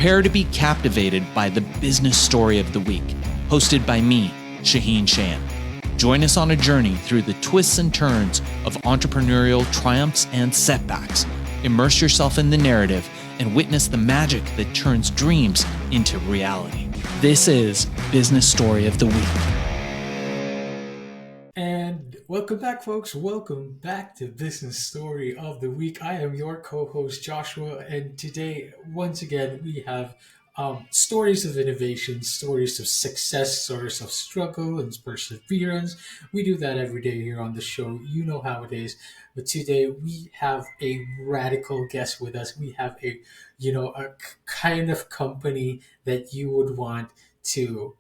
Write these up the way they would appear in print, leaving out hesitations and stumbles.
Prepare to be captivated by the business story of the week, hosted by me, Shaheen Shan. Join us on a journey through the twists and turns of entrepreneurial triumphs and setbacks. Immerse yourself in the narrative and witness the magic that turns dreams into reality. This is Business Story of the Week. And welcome back, folks. Welcome back to Business Story of the Week. I am your co-host, Joshua, and today, once again, we have stories of innovation, stories of success, stories of struggle and perseverance. We do that every day here on the show. You know how it is. But today, we have a radical guest with us. We have a kind of company that you would want to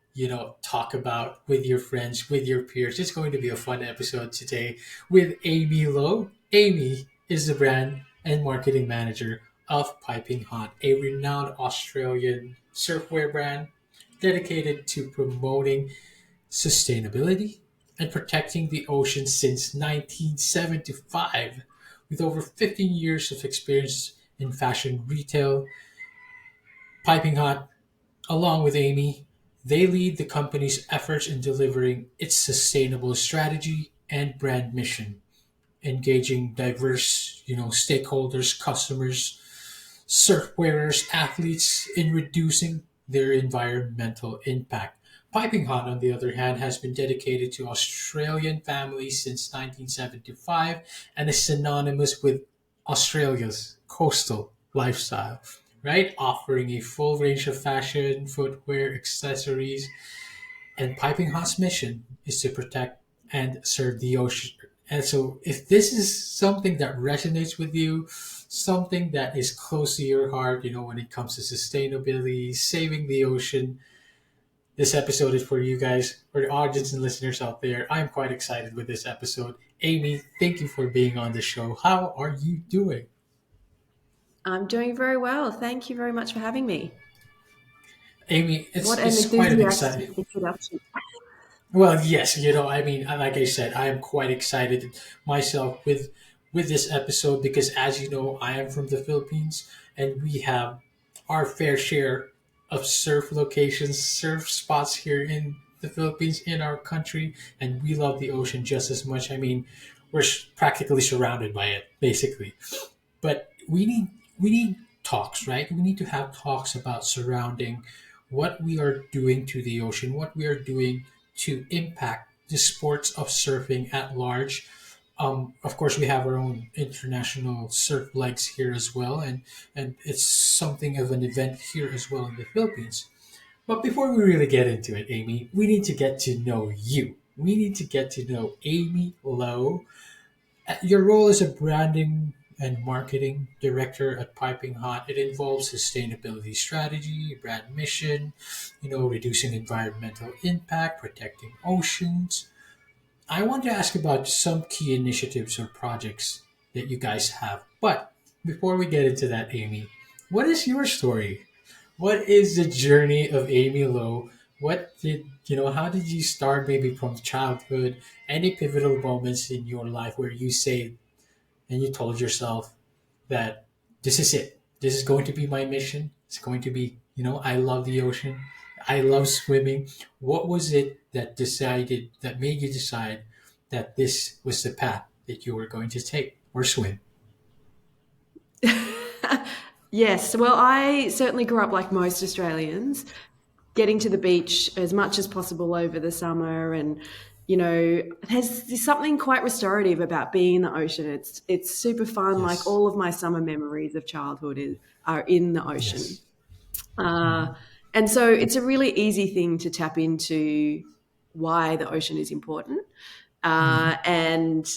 talk about with your friends, with your peers. It's going to be a fun episode today with Amy Lowe. Amy is the brand and marketing manager of Piping Hot, a renowned Australian surfwear brand dedicated to promoting sustainability and protecting the ocean since 1975. With over 15 years of experience in fashion retail, Piping Hot, along with Amy, they lead the company's efforts in delivering its sustainable strategy and brand mission, engaging diverse, stakeholders, customers, surf wearers, athletes in reducing their environmental impact. Piping Hot, on the other hand, has been dedicated to Australian families since 1975 and is synonymous with Australia's coastal lifestyle, right? Offering a full range of fashion, footwear, accessories, and Piping Hot's mission is to protect and serve the ocean. And so, if this is something that resonates with you, something that is close to your heart, when it comes to sustainability, saving the ocean, this episode is for you guys, for the audience and listeners out there. I'm quite excited with this episode. Amy, thank you for being on the show. How are you doing? I'm doing very well. Thank you very much for having me. Amy, it's quite an exciting introduction. Well, yes, like I said, I am quite excited myself with this episode because, as you know, I am from the Philippines and we have our fair share of surf locations, surf spots here in the Philippines, in our country, and we love the ocean just as much. I mean, we're practically surrounded by it, basically. But we need talks, right? We need to have talks about surrounding what we are doing to the ocean, what we are doing to impact the sports of surfing at large. Of course, we have our own international surf legs here as well, and it's something of an event here as well in the Philippines. But before we really get into it, Amy, we need to get to know you. We need to get to know Amy Lowe. Your role as a branding and marketing director at Piping Hot, it involves sustainability strategy, brand mission, reducing environmental impact, protecting oceans. I want to ask about some key initiatives or projects that you guys have. But before we get into that, Amy, what is your story? What is the journey of Amy Lowe? How did you start maybe from childhood? Any pivotal moments in your life where you say and you told yourself that this is it. This is going to be my mission. It's going to be, I love the ocean. I love swimming. What was it that made you decide that this was the path that you were going to take or swim? Yes. Well, I certainly grew up like most Australians, getting to the beach as much as possible over the summer, and there's something quite restorative about being in the ocean. It's super fun. Yes. Like all of my summer memories of childhood are in the ocean. Yes. And so it's a really easy thing to tap into why the ocean is important. And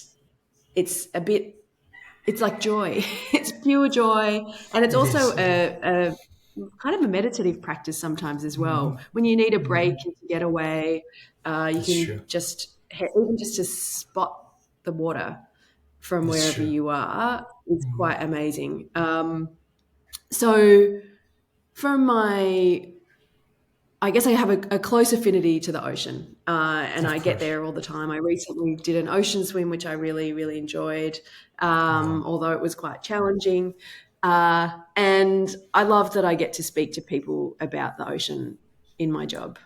it's like joy. It's pure joy. And it's also a kind of a meditative practice sometimes as well. When you need a break and to get away, you can even just to spot the water from wherever you are is quite amazing. So I guess I have a close affinity to the ocean, and I get there all the time. I recently did an ocean swim, which I really, really enjoyed, although it was quite challenging. And I love that I get to speak to people about the ocean in my job.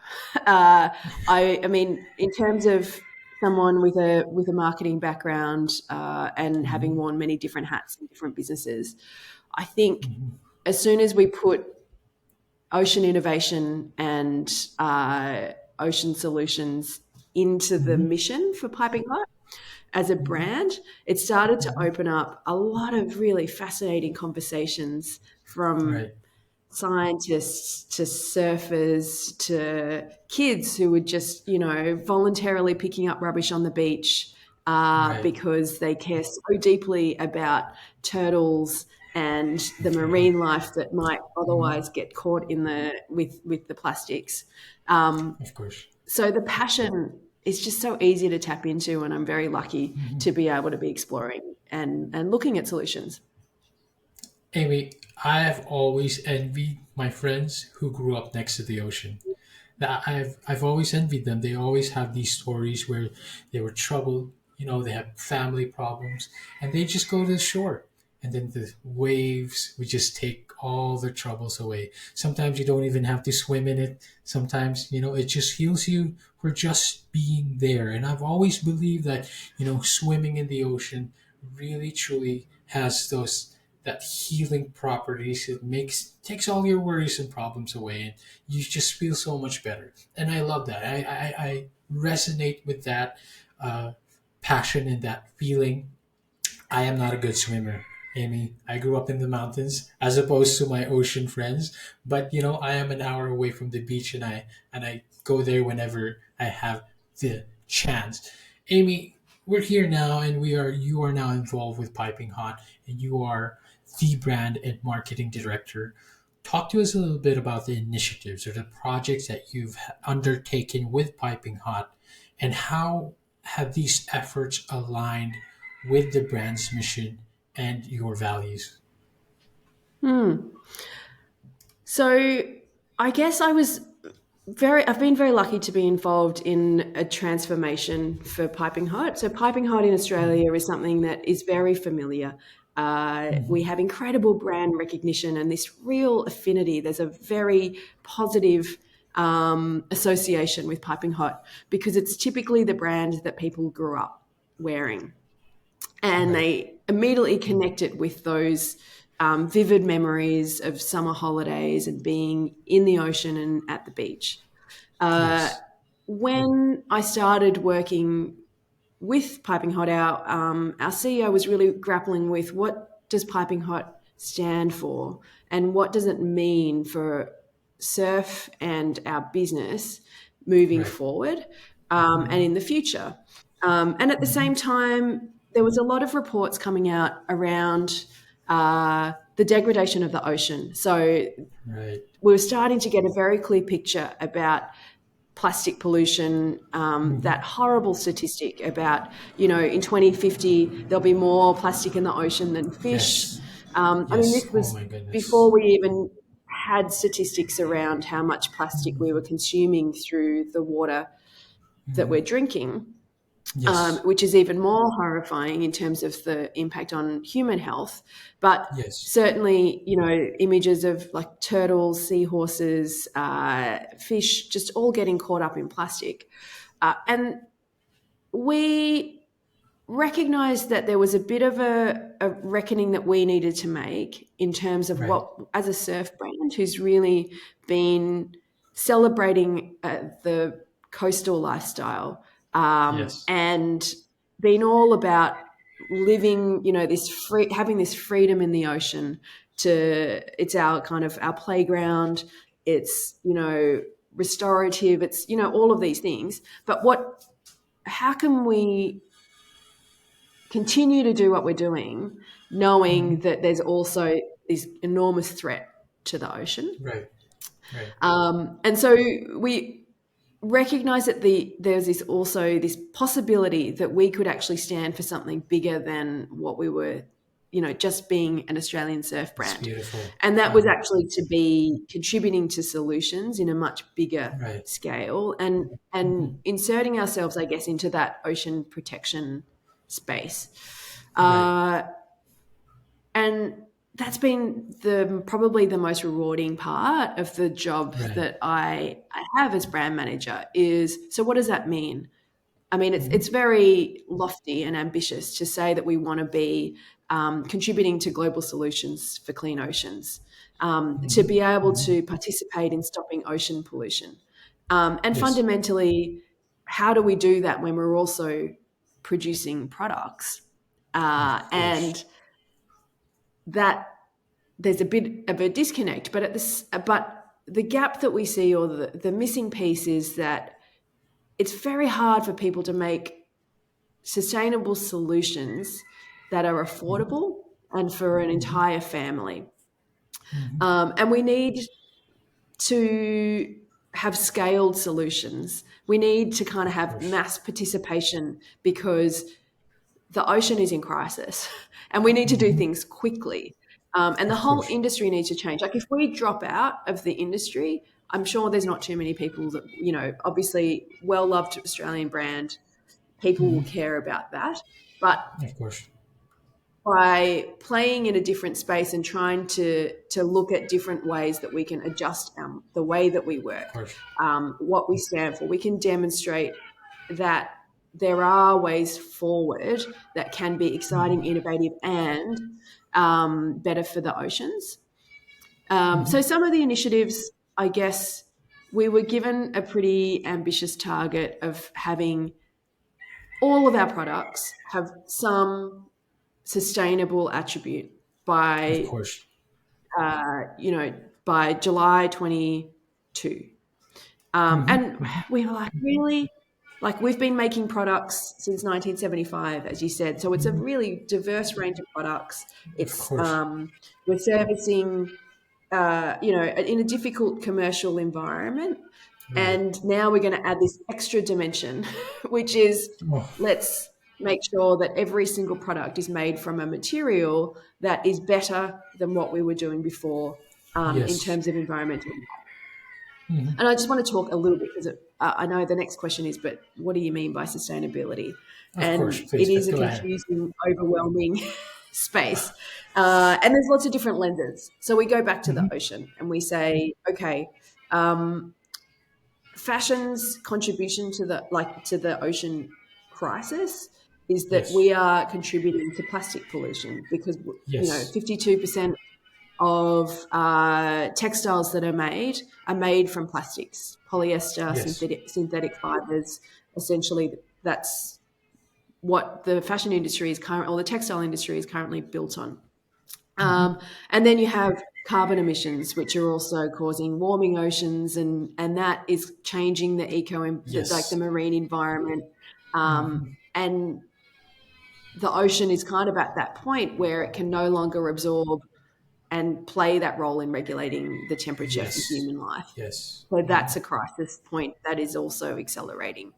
I mean, in terms of someone with a marketing background and having worn many different hats in different businesses, I think as soon as we put ocean innovation and ocean solutions into the mission for Piping Hot as a brand, it started to open up a lot of really fascinating conversations from Right. scientists to surfers to kids who were just, voluntarily picking up rubbish on the beach Right. because they care so deeply about turtles and the Yeah. marine life that might otherwise get caught in the with the plastics. Um, Of course. so the passion is just so easy to tap into, and I'm very lucky to be able to be exploring and looking at solutions. Amy, I have always envied my friends who grew up next to the ocean. That I've always envied them. They always have these stories where they were troubled, they have family problems, and they just go to the shore. And then the waves would just take all their troubles away. Sometimes you don't even have to swim in it. Sometimes, it just heals you for just being there. And I've always believed that, swimming in the ocean really truly has those that healing properties. It takes all your worries and problems away, and you just feel so much better. And I love that. I resonate with that uh, passion and that feeling. I am not a good swimmer, Amy. I grew up in the mountains as opposed to my ocean friends, but I am an hour away from the beach, and I go there whenever I have the chance. Amy, we're here now, and you are now involved with Piping Hot, and you are the brand and marketing director. Talk to us a little bit about the initiatives or the projects that you've undertaken with Piping Hot, and how have these efforts aligned with the brand's mission and your values? So I guess I've been very lucky to be involved in a transformation for Piping Hot. So Piping Hot in Australia is something that is very familiar. We have incredible brand recognition and this real affinity. There's a very positive association with Piping Hot because it's typically the brand that people grew up wearing, and Right. they immediately connect it with those vivid memories of summer holidays and being in the ocean and at the beach. Uh, Yes. when I started working with Piping Hot, our CEO was really grappling with what does Piping Hot stand for and what does it mean for surf and our business moving Right. forward and in the future. And at the same time, there was a lot of reports coming out around the degradation of the ocean. So Right. we were starting to get a very clear picture about plastic pollution, that horrible statistic about, in 2050, there'll be more plastic in the ocean than fish. Yes. I mean, Yes. this Oh was my goodness. before we even had statistics around how much plastic we were consuming through the water that we're drinking, Yes. which is even more horrifying in terms of the impact on human health. But Yes. certainly, images of like turtles, seahorses, fish, just all getting caught up in plastic. And we recognized that there was a bit of a reckoning that we needed to make in terms of Right. what, as a surf brand who's really been celebrating the coastal lifestyle Yes. and been all about living, having this freedom in the ocean. It's our kind of our playground. It's restorative. It's all of these things. But how can we continue to do what we're doing, knowing that there's also this enormous threat to the ocean? Right. Right. And so we recognize that there's this possibility that we could actually stand for something bigger than what we were, just being an Australian surf It's brand. beautiful. And that was actually to be contributing to solutions in a much bigger Right. scale and inserting ourselves, I guess, into that ocean protection space. Right. Uh, and that's been probably the most rewarding part of the job Right. that I have as brand manager is, so what does that mean? I mean, it's Mm-hmm. very lofty and ambitious to say that we want to be contributing to global solutions for clean oceans, to Mm-hmm. be able Mm-hmm. to participate in stopping ocean pollution. And Yes. fundamentally, how do we do that when we're also producing products? Of course. And that there's a bit of a disconnect, but the gap that we see, or the missing piece, is that it's very hard for people to make sustainable solutions that are Mm-hmm. affordable and for an Mm-hmm. entire family. Mm-hmm. And we need to have scaled solutions. We need to kind of Of have course. mass participation because the ocean is in crisis and we need to do Mm-hmm. things quickly. And the Of whole course. industry needs to change. Like if we drop out of the industry, I'm sure there's not too many people that, obviously well loved Australian brand, people will Mm-hmm. care about that. But Of course. by playing in a different space and trying to look at different ways that we can adjust the way that we Of work, course. what we stand for, we can demonstrate that there are ways forward that can be exciting, Mm-hmm. innovative, and better for the oceans. Mm-hmm. So some of the initiatives, I guess, we were given a pretty ambitious target of having all of our products have some sustainable attribute Of by course. by July 22. Mm-hmm. And we were like, really? Like we've been making products since 1975, as you said. So it's a Mm-hmm. really diverse range of products. Of It's course. we're servicing, in a difficult commercial environment. Right. And now we're going to add this extra dimension, which is Oh, let's make sure that every single product is made from a material that is better than what we were doing before in yes. terms of environmental. Mm-hmm. And I just want to talk a little bit because I know the next question is, but what do you mean by sustainability? Of course. And it Please is a go ahead. confusing, overwhelming space. And there's lots of different lenses. So we go back to the Mm-hmm. ocean and we say, okay, um, fashion's contribution to the ocean crisis is that Yes. we are contributing to plastic pollution because Yes. 52% of textiles that are made from plastics, polyester, Yes. synthetic fibers. Essentially, that's what the fashion industry is current, or the textile industry is currently built on. Mm-hmm. And then you have carbon emissions, which are also causing warming oceans, and that is changing like the Yes. marine environment. Mm-hmm. And the ocean is kind of at that point where it can no longer absorb and play that role in regulating the temperature for Yes. human life. Yes. So Mm-hmm. that's a crisis point that is also accelerating.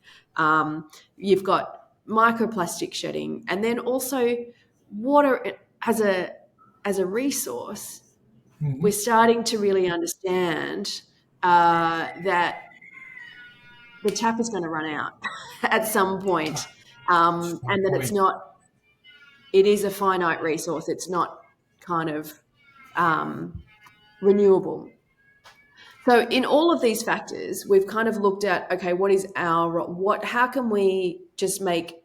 You've got microplastic shedding, and then also water as a resource. Mm-hmm. We're starting to really understand that the tap is going to run out at some point, One and that point. it is a finite resource. It's not kind of renewable. So in all of these factors, we've kind of looked at, okay, what is how can we just make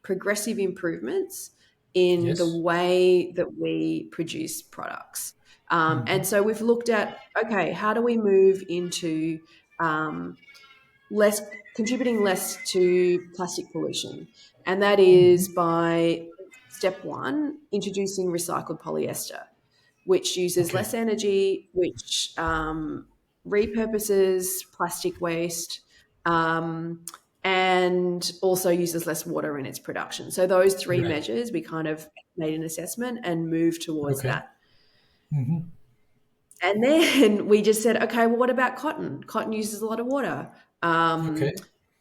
progressive improvements in the Yes. way that we produce products? Mm-hmm. And so we've looked at, okay, how do we move into um, less contributing less to plastic pollution? And that Mm-hmm. is by step one, introducing recycled polyester, which uses Okay. less energy, which repurposes plastic waste, um, and also uses less water in its production. So those three Right. measures, we kind of made an assessment and moved towards Okay. that. Mm-hmm. And then we just said, okay, well, what about cotton? Cotton uses a lot of water. Okay.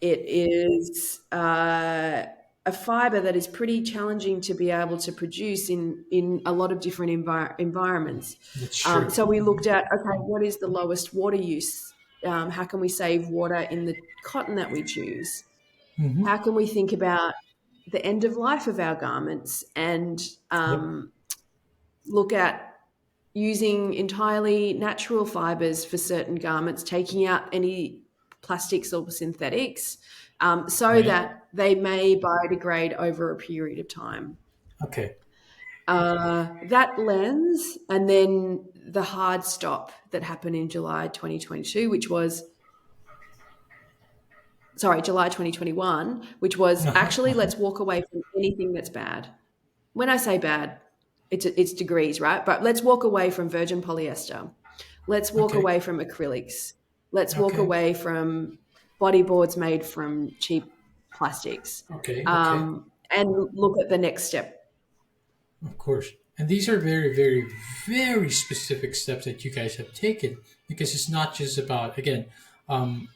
It is a fiber that is pretty challenging to be able to produce in a lot of different environments. That's true. So we looked at, okay, what is the lowest water use? How can we save water in the cotton that we choose? Mm-hmm. How can we think about the end of life of our garments and Yep. look at using entirely natural fibers for certain garments, taking out any plastics or synthetics, so Right. that they may biodegrade over a period of time. Okay. That lens, and then the hard stop that happened in July 2022, which was, sorry, July 2021, which was actually let's walk away from anything that's bad. When I say bad, it's degrees, right? But let's walk away from virgin polyester. Let's walk Okay. away from acrylics. Let's walk Okay. away from bodyboards made from cheap plastics, Okay. Okay. and look at the next step. Of course. And these are very, very, very specific steps that you guys have taken, because it's not just about, again, um,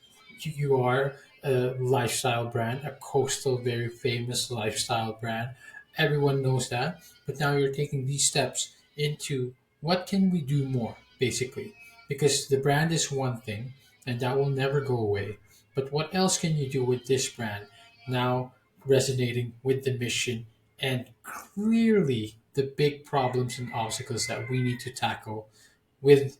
you are a lifestyle brand, a coastal, very famous lifestyle brand. Everyone knows that. But now you're taking these steps into what can we do more, basically. Because the brand is one thing, and that will never go away. But what else can you do with this brand now resonating with the mission and clearly the big problems and obstacles that we need to tackle with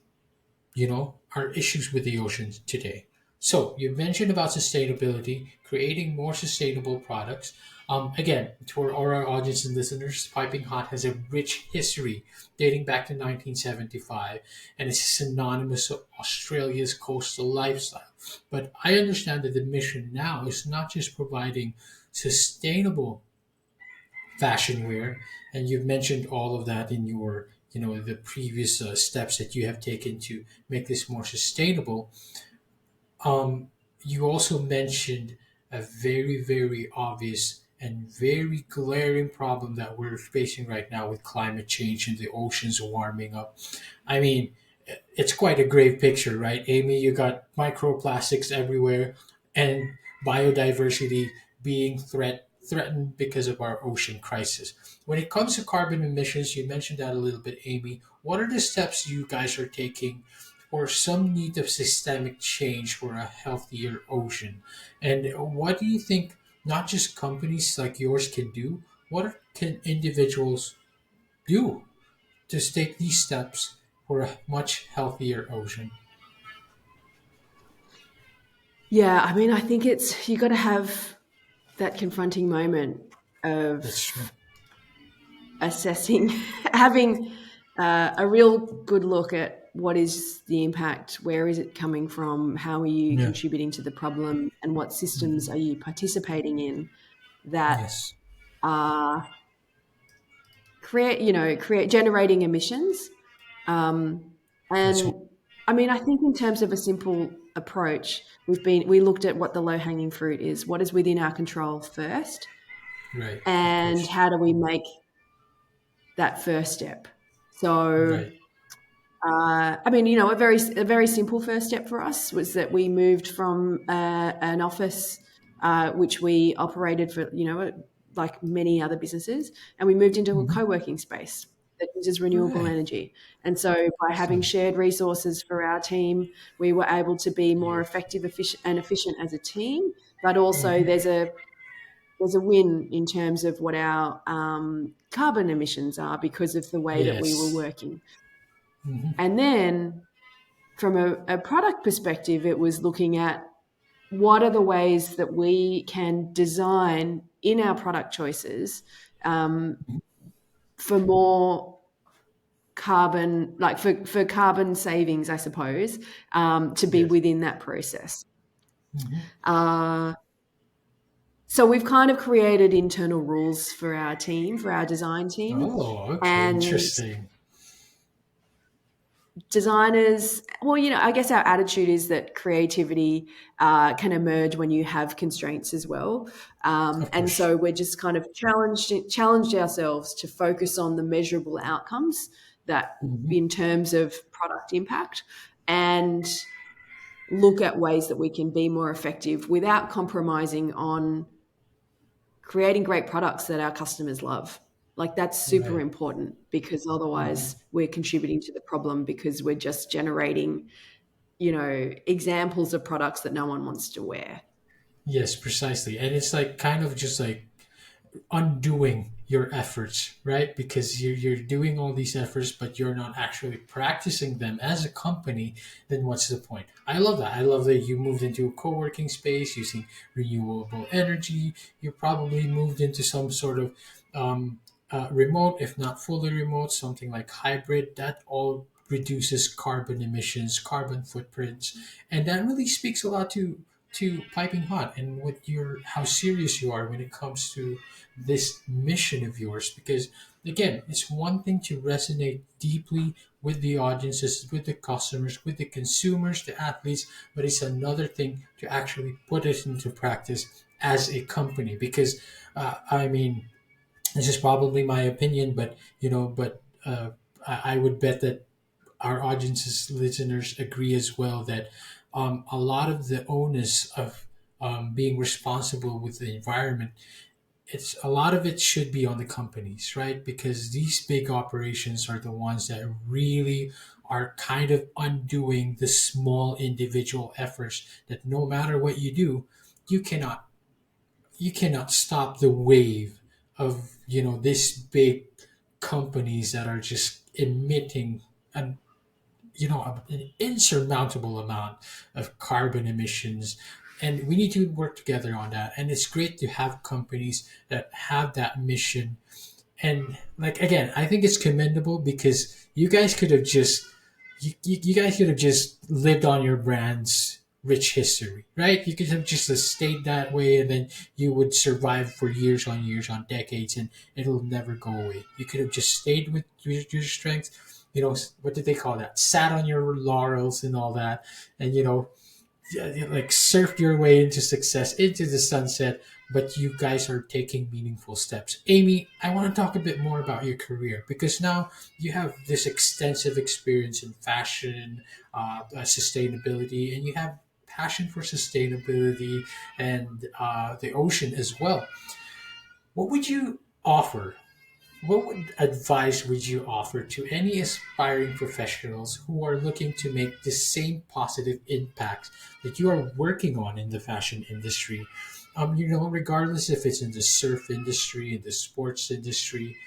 our issues with the oceans today? So you mentioned about sustainability, creating more sustainable products. Again, to our audience and listeners, Piping Hot has a rich history dating back to 1975, and it's synonymous with Australia's coastal lifestyle. But I understand that the mission now is not just providing sustainable fashion wear, and you've mentioned all of that in your the previous steps that you have taken to make this more sustainable. You also mentioned a very, very obvious and very glaring problem that we're facing right now with climate change and the oceans warming up. I mean, it's quite a grave picture, right, Amy? You got microplastics everywhere, and biodiversity being threatened because of our ocean crisis. When it comes to carbon emissions, you mentioned that a little bit, Amy. What are the steps you guys are taking for some need of systemic change for a healthier ocean? And what do you think not just companies like yours can do? What can individuals do to take these steps for a much healthier ocean? Yeah, I mean, I think it's you got to have that confronting moment of That's true. assessing, having a real good look at what is the impact, where is it coming from, how are you Yeah. contributing to the problem, and what systems are you participating in that Yes. are create generating emissions. That's what. And I mean, I think in terms of a simple approach, we looked at what the low hanging fruit is, what is within our control first, Right. Of and course. how do we make that first step. So, Right. I mean, a very simple first step for us was that we moved from an office, which we operated for, like many other businesses, and we moved into a Hmm. co-working space that uses renewable Right. energy. And so, by having Excellent. shared resources for our team, we were able to be more Yeah. effective, efficient as a team. But also, Hmm. there's a win in terms of what our carbon emissions are because of the way that we were Yes. working. Hmm. And then from a product perspective, it was looking at what are the ways that we can design in our product choices for more carbon, like for carbon savings, I suppose, to be Yes. within that process. Hmm. Uh, so we've kind of created internal rules for our team, for our design team, Oh, okay. and Interesting. designers, well, I guess our attitude is that creativity can emerge when you have constraints as well. Of And course. so we're just kind of challenged ourselves to focus on the measurable outcomes that Hmm. in terms of product impact, and look at ways that we can be more effective without compromising on creating great products that our customers love. Like that's super Right. important because otherwise Hmm. we're contributing to the problem because we're just generating, examples of products that no one wants to wear. Yes, precisely. And it's like kind of just like undoing your efforts, right? Because you're doing all these efforts, but you're not actually practicing them as a company, then what's the point? I love that. I love that you moved into a co working space using renewable energy. You probably moved into some sort of remote, if not fully remote, something like hybrid. That all reduces carbon emissions, carbon footprints, and that really speaks a lot to piping hot and what your how serious you are when it comes to this mission of yours. Because again, it's one thing to resonate deeply with the audiences, with the customers, with the consumers, the athletes, but it's another thing to actually put it into practice as a company. Because I mean, this is probably my opinion, but I would bet that our audience's listeners agree as well that a lot of the onus of being responsible with the environment, it's a lot of it should be on the companies, right? Because these big operations are the ones that really are kind of undoing the small individual efforts that no matter what you do, you cannot you cannot stop the wave of this big companies that are just emitting an an insurmountable amount of carbon emissions, and we need to work together on that. And it's great to have companies that have that mission. And like again, I think it's commendable because you guys could have just lived on your brand's rich history, right? You could have just stayed that way, and then you would survive for years on decades, and it'll never go away. You could have just stayed with your strengths. What did they call that? Sat on your laurels and all that, and like surfed your way into success, into the sunset. But you guys are taking meaningful steps. Amy, I want to talk a bit more about your career because now you have this extensive experience in fashion, sustainability, and you have passion for sustainability and the ocean as well. What would you offer advice would you offer to any aspiring professionals who are looking to make the same positive impact that you are working on in the fashion industry? Regardless if it's in the surf industry, in the sports industry,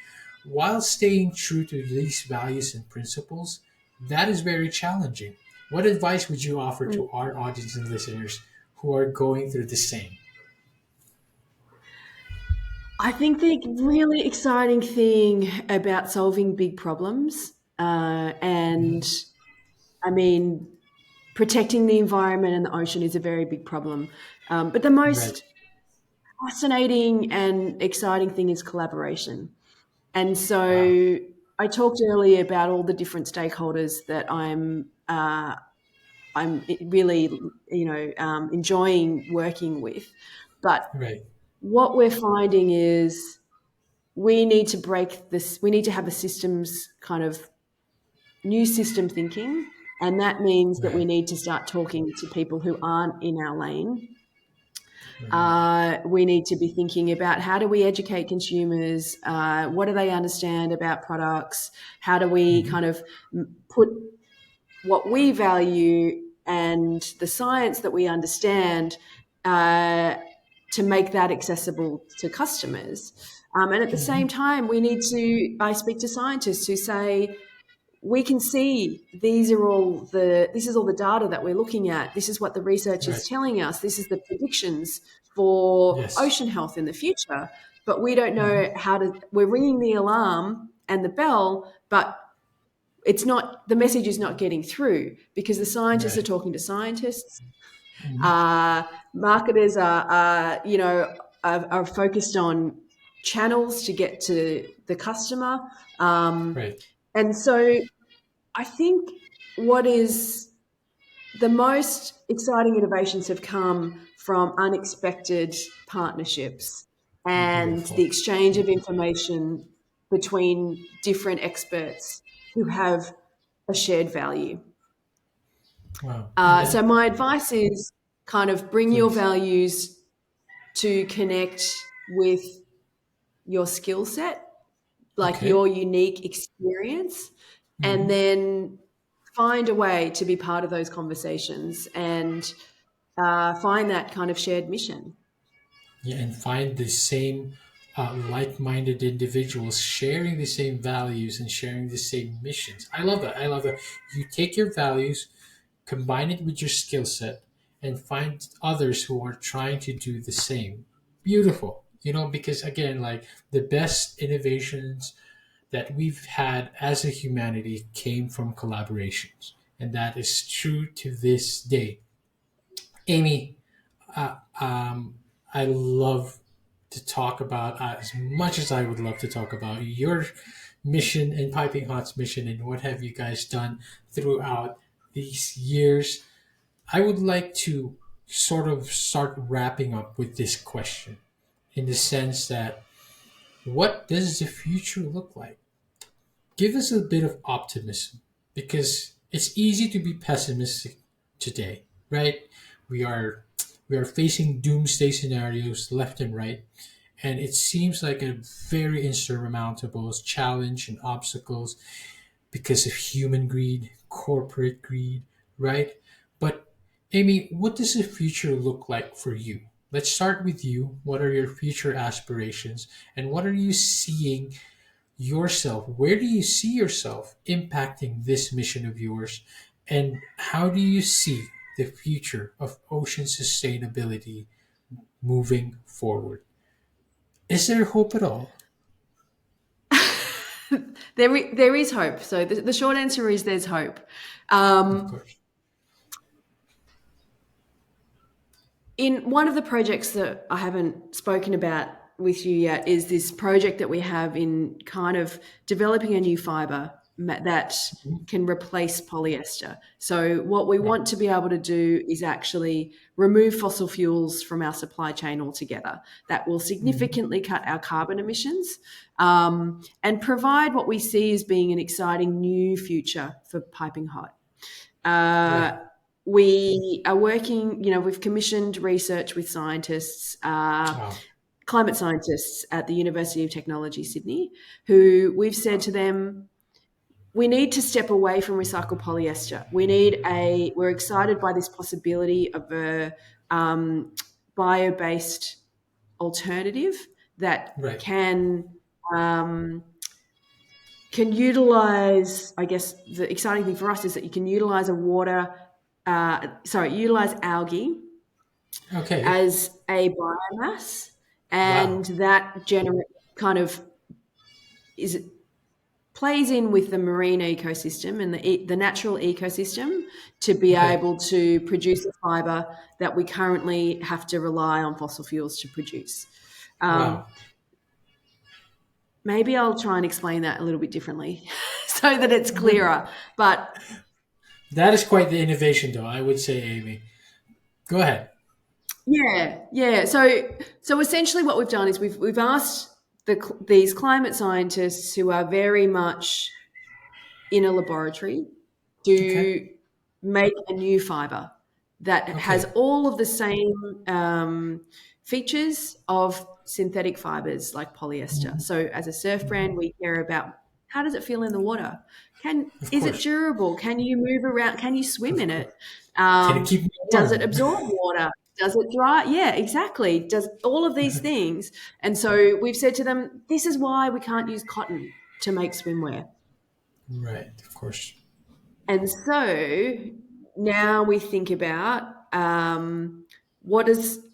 while staying true to these values and principles, that is very challenging. What advice would you offer to our audience and listeners who are going through the same? I think the really exciting thing about solving big problems, and I mean, protecting the environment and the ocean is a very big problem. But the Right, most fascinating and exciting thing is collaboration. And wow, so I talked earlier about all the different stakeholders that I'm really enjoying working with. But right, what we're finding is we need to break this. We need to have a systems kind of new system thinking, and that means that we right, need to start talking to people who aren't in our lane. right, We need to be thinking about how do we educate consumers? What do they understand about products? How do we hmm, kind of put what we value and the science that we understand uh, to make that accessible to customers? And at the hmm, same time, we need to. I speak to scientists who say, we can see this is all the data that we're looking at. This is what the research is right, telling us. This is the predictions for yes. ocean health in the future. But we don't Mhm. know how to, we're ringing the alarm and the bell, but it's not, the message is not getting through because the scientists are Right. talking to scientists. Mhm. Uh, Marketers are focused on channels to get to the customer. Um, Right. and so I think what is the most exciting innovations have come from unexpected partnerships and the Beautiful. exchange of information between different experts who have a shared value. Wow. And then, So, my advice is kind of bring your please. values to connect with your skill set, like Okay. your unique experience, and Hmm. then find a way to be part of those conversations and find that kind of shared mission. Yeah, and find the same like-minded individuals sharing the same values and sharing the same missions. I love that. I love that. You take your values, combine it with your skill set, and find others who are trying to do the same. Beautiful. Because again, like the best innovations that we've had as a humanity came from collaborations, and that is true to this day. Amy, uh, um, I love to talk about, as much as I would love to talk about your mission and Piping Hot's mission and what have you guys done throughout these years. I would like to sort of start wrapping up with this question in the sense that what does the future look like? Give us a bit of optimism because it's easy to be pessimistic today, right? We are we are facing doomsday scenarios left and right, and it seems like a very insurmountable challenge and obstacles because of human greed, corporate greed, right? But Amy, what does the future look like for you? Let's start with you. What are your future aspirations, and what are you seeing yourself? Where do you see yourself impacting this mission of yours? And how do you see the future of ocean sustainability moving forward? Is there hope at all? There is hope. So the short answer is there's hope. Of course. In one of the projects that I haven't spoken about with you yet is this project that we have in kind of developing a new fiber that can replace polyester. So what we Wow. want to be able to do is actually remove fossil fuels from our supply chain altogether. That will Mhm. significantly cut our carbon emissions, and provide what we see as being an exciting new future for piping hot. Right. We are working, we've commissioned research with scientists, Wow. climate scientists at the University of Technology, Sydney, who we've said to them, we need to step away from recycled polyester. We're excited by this possibility of a bio-based alternative that Right. um, can utilize, I guess the exciting thing for us is that you can utilize utilize algae Okay. as a biomass, and Wow. that generate kind of is plays in with the marine ecosystem and the natural ecosystem to be Okay. able to produce a fiber that we currently have to rely on fossil fuels to produce. Um, Wow. Maybe I'll try and explain that a little bit differently so that it's clearer. But That is quite the innovation, though, I would say, Amy. Go ahead. yeah. So essentially, what we've done is we've asked these climate scientists who are very much in a laboratory Okay. to make a new fiber that has Okay. all of the same features of synthetic fibers like polyester. Mhm. So as a surf brand, we care about how does it feel in the water? Of Is it course. durable? Can you move around? Can you swim Of in course. it? Can it keep me Does it warm? absorb water? Does it dry? Yeah, exactly. Does all of these things. And so we've said to them, this is why we can't use cotton to make swimwear. Right. Of course. And so now we think about what is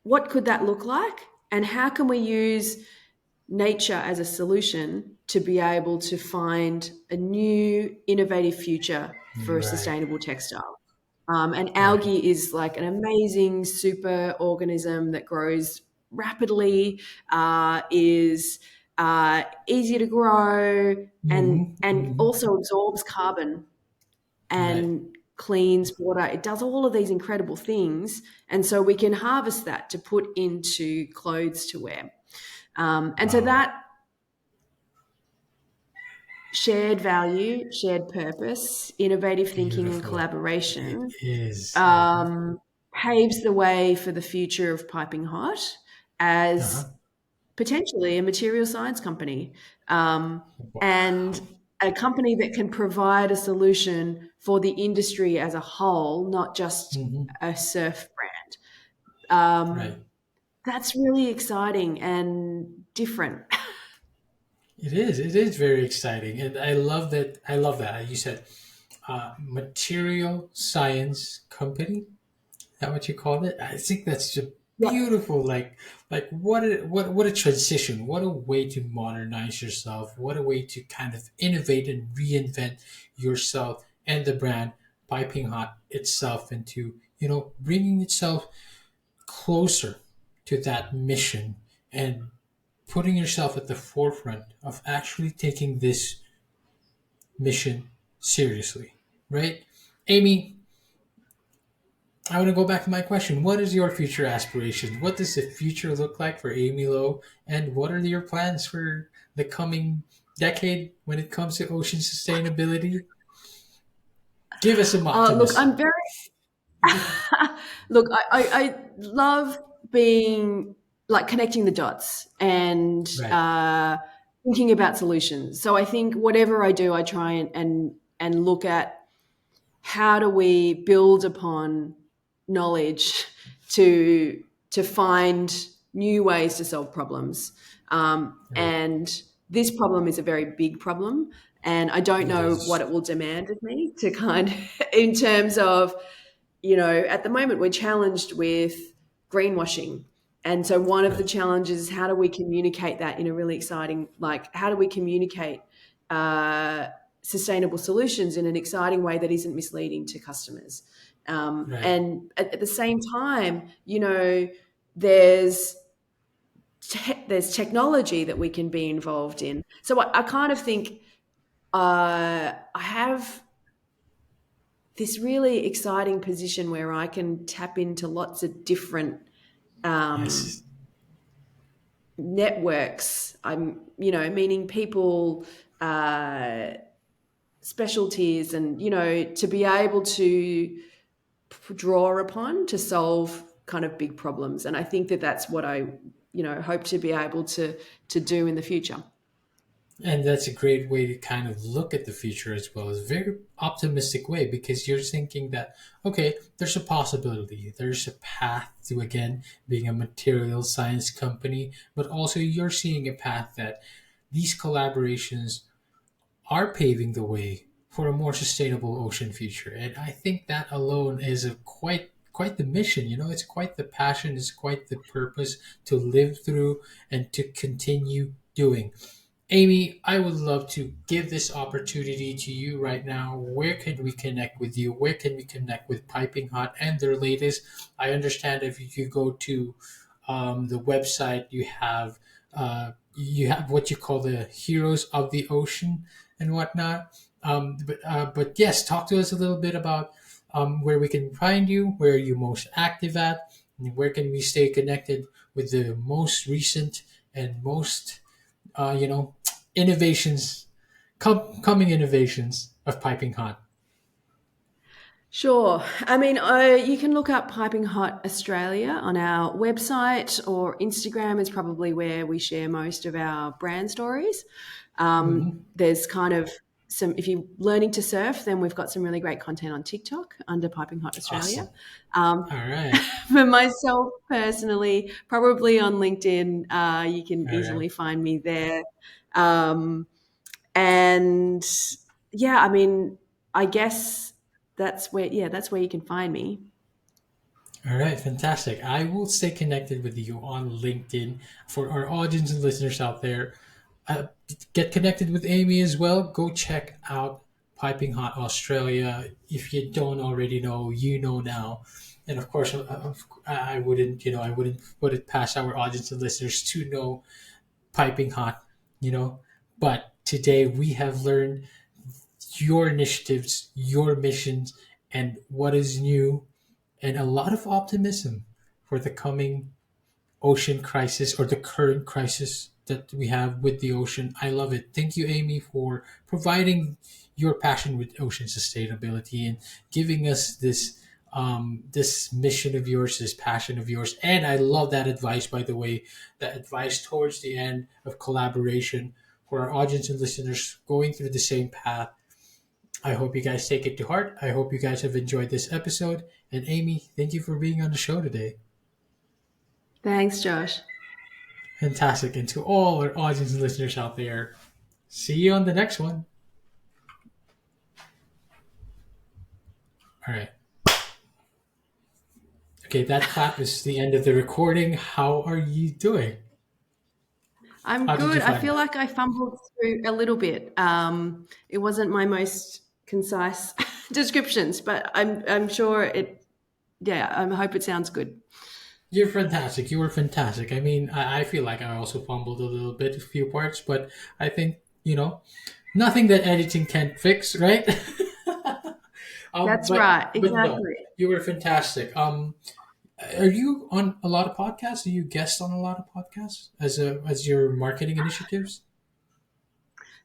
what could that look like, and how can we use nature as a solution to be able to find a new innovative future for a Right. sustainable textile. And Right. algae is like an amazing super organism that grows rapidly, is easy to grow, and Hmm. Hmm. also absorbs carbon Right. and cleans water. It does all of these incredible things. And so we can harvest that to put into clothes to wear. And so Wow. that shared value, shared purpose, innovative thinking, and Beautiful. It collaboration is. um, paves the way for the future of Piping Hot as Uh-huh. potentially a material science company, um, and Wow. a company that can provide a solution for the industry as a whole, not just Hmm. a surf brand. Um, Right. That's really exciting and different. It is. It is very exciting, and I love that. I love that you said material science company. Is that what you called it? I think that's just Yep. beautiful. Like what a transition. What a way to modernize yourself. What a way to kind of innovate and reinvent yourself and the brand Piping Hot itself into bringing itself closer to that mission and putting yourself at the forefront of actually taking this mission seriously, right? Amy, I want to go back to my question. What is your future aspirations? What does the future look like for Amy Lowe? And what are your plans for the coming decade when it comes to ocean sustainability? Give us some Look, optimism. I'm very look. I love being like connecting the dots and Right, thinking about solutions. So I think whatever I do, I try and look at how do we build upon knowledge to find new ways to solve problems. right. And this problem is a very big problem, and I don't It know is. what it will demand of me to kind of, in terms of, at the moment we're challenged with greenwashing. And so one of the Right, challenges is how do we communicate that in a really exciting, like how do we communicate uh, sustainable solutions in an exciting way that isn't misleading to customers. right. And at the same time, there's there's technology that we can be involved in. So I kind of think I have this really exciting position where I can tap into lots of different um, Yes. networks. Meaning people, uh, specialties, and to be able to draw upon to solve kind of big problems. And I think that that's what I hope to be able to do in the future. And that's a great way to kind of look at the future as well. It's a very optimistic way because you're thinking that, okay, there's a possibility, there's a path to, again, being a material science company, but also you're seeing a path that these collaborations are paving the way for a more sustainable ocean future. And I think that alone is a quite the mission. It's quite the passion, it's quite the purpose to live through and to continue doing. Amy, I would love to give this opportunity to you right now. Where can we connect with you? Where can we connect with Piping Hot and their latest? I understand if you go to the website, you have what you call the Heroes of the Ocean and whatnot. But yes, talk to us a little bit about where we can find you, where are you most active at, and where can we stay connected with the most recent and most uh, you know, innovations, coming innovations of Piping Hot. Sure. I mean, you can look up Piping Hot Australia on our website, or Instagram is probably where we share most of our brand stories. Hmm. There's kind of some, if you're learning to surf, then we've got some really great content on TikTok under Piping Hot Australia. Awesome. Um, All right. for myself personally, probably on LinkedIn, you can All right. easily find me there. Um, and yeah, I mean, I guess that's where you can find me. All right. Fantastic. I will stay connected with you on LinkedIn for our audience and listeners out there. Uh, get connected with Amy as well. Go check out Piping Hot Australia. If you don't already know, you know now. And of course, I wouldn't put it past our audience and listeners to know Piping Hot, you know. But today we have learned your initiatives, your missions, and what is new, and a lot of optimism for the coming ocean crisis or the current crisis that we have with the ocean. I love it. Thank you, Amy, for providing your passion with ocean sustainability and giving us this mission of yours, this passion of yours. And I love that advice, by the way, that advice towards the end of collaboration for our audience and listeners going through the same path. I hope you guys take it to heart. I hope you guys have enjoyed this episode. And Amy, thank you for being on the show today. Thanks, Josh. Fantastic. And to all our audience and listeners out there, see you on the next one. All right. Okay, that clap is the end of the recording. How are you doing? I'm How did you good. I find feel it? like I fumbled through a little bit. It wasn't my most concise descriptions, but I'm sure it. Yeah, I hope it sounds good. You're fantastic. You were fantastic. I mean, I feel like I also fumbled a little bit, a few parts, but I think, nothing that editing can't fix, right? That's but right. no, Exactly. you were fantastic. Are you on a lot of podcasts? Do you guest on a lot of podcasts as your marketing initiatives?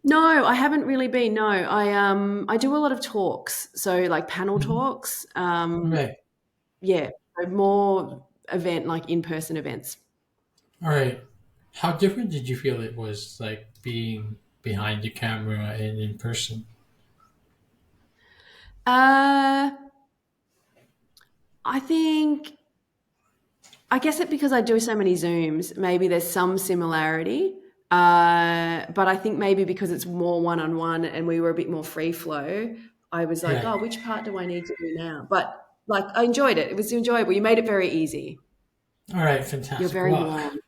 No, I haven't really been. No, I do a lot of talks, so like panel Hmm. talks. Right. Yeah, so more event like in person events. All right. How different did you feel it was like being behind the camera and in person? Uh, I think I guess it because I do so many Zooms, maybe there's some similarity. But I think maybe because it's more one on one and we were a bit more free flow, I was like, Right. oh, which part do I need to do now? But like, I enjoyed it. It was enjoyable. You made it very easy. All right. You're Fantastic. very Well, warm.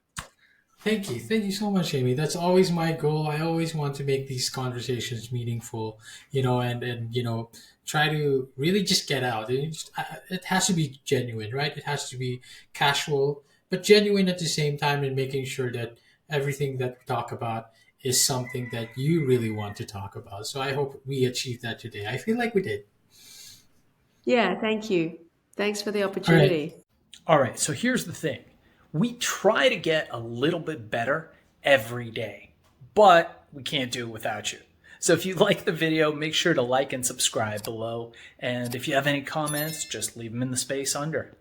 thank you. Thank you so much, Amy. That's always my goal. I always want to make these conversations meaningful, and try to really just get out. It has to be genuine, right? It has to be casual, but genuine at the same time, and making sure that everything that we talk about is something that you really want to talk about. So I hope we achieved that today. I feel like we did. Yeah, thank you. Thanks for the All right. opportunity. All right, so here's the thing. We try to get a little bit better every day, but we can't do it without you. So if you like the video, make sure to like and subscribe below. And if you have any comments, just leave them in the space under.